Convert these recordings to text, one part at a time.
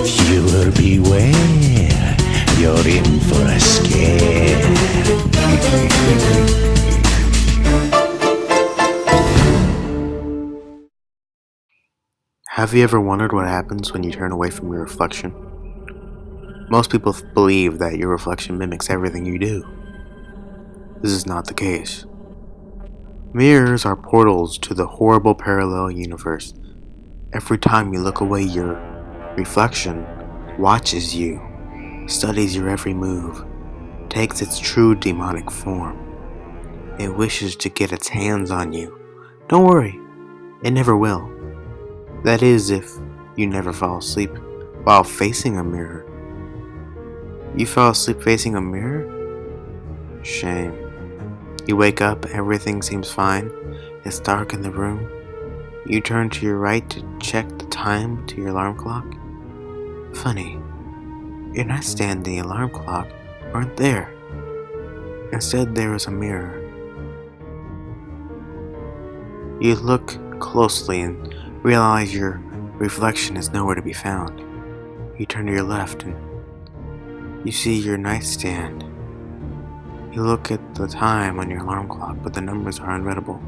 Viewer beware, you're in for a scare. Have you ever wondered what happens when you turn away from your reflection? Most people believe that your reflection mimics everything you do. This is not the case. Mirrors are portals to the horrible parallel universe. Every time you look away, your reflection watches you, studies your every move, takes its true demonic form. It wishes to get its hands on you. Don't worry, it never will. That is, if you never fall asleep while facing a mirror. You fell asleep facing a mirror? Shame. You wake up, everything seems fine. It's dark in the room. You turn to your right to check the time to your alarm clock. Funny, your nightstand and the alarm clock weren't there. Instead, there was a mirror. You look closely and realize your reflection is nowhere to be found. You turn to your left and you see your nightstand. You look at the time on your alarm clock, but the numbers are unreadable.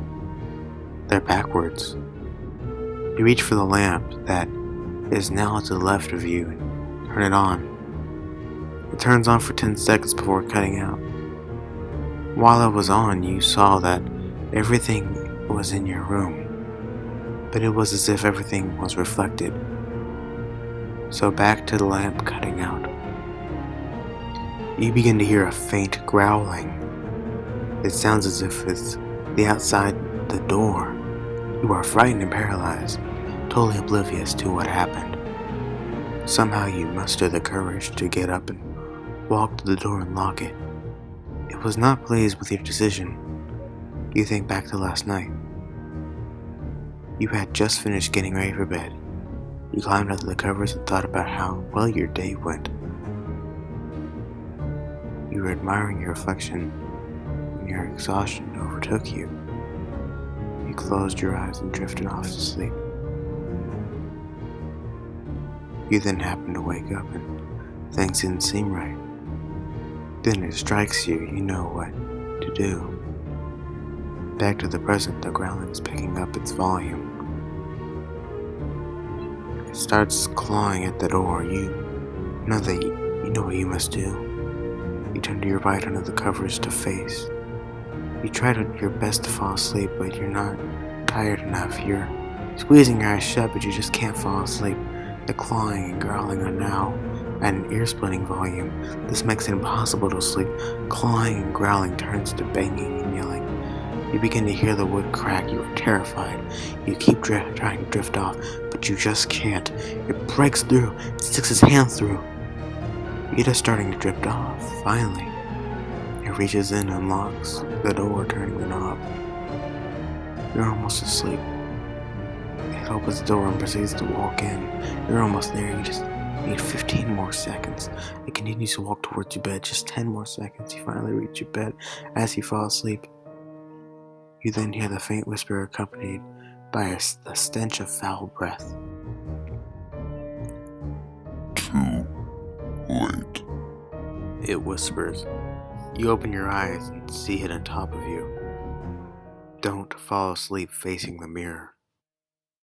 They're backwards. You reach for the lamp that is now to the left of you and turn it on. It turns on for 10 seconds before cutting out. While it was on, you saw that everything was in your room, but it was as if everything was reflected. So back to the lamp cutting out. You begin to hear a faint growling. It sounds as if it's the outside the door. You are frightened and paralyzed, totally oblivious to what happened. Somehow you muster the courage to get up and walk to the door and lock it. It was not pleased with your decision. You think back to last night. You had just finished getting ready for bed. You climbed under the covers and thought about how well your day went. You were admiring your reflection when your exhaustion overtook you. You closed your eyes and drifted off to sleep. You then happened to wake up and things didn't seem right. Then it strikes you, you know what to do. Back to the present, the growling is picking up its volume. It starts clawing at the door. You know what you must do. You turn to your right under the covers to face. You try your best to fall asleep, but you're not tired enough. You're squeezing your eyes shut, but you just can't fall asleep. The clawing and growling are now at an ear-splitting volume. This makes it impossible to sleep. Clawing and growling turns to banging and yelling. You begin to hear the wood crack. You are terrified. You keep trying to drift off, but you just can't. It breaks through. It sticks its hand through. You're just starting to drift off. Finally, it reaches in and unlocks the door, turning the knob. You're almost asleep. It opens the door and proceeds to walk in. You're almost there. You just need 15 more seconds. It continues to walk towards your bed. Just 10 more seconds. You finally reach your bed. As you fall asleep, you then hear the faint whisper accompanied by the stench of foul breath. Too late. It whispers. You open your eyes and see it on top of you. Don't fall asleep facing the mirror.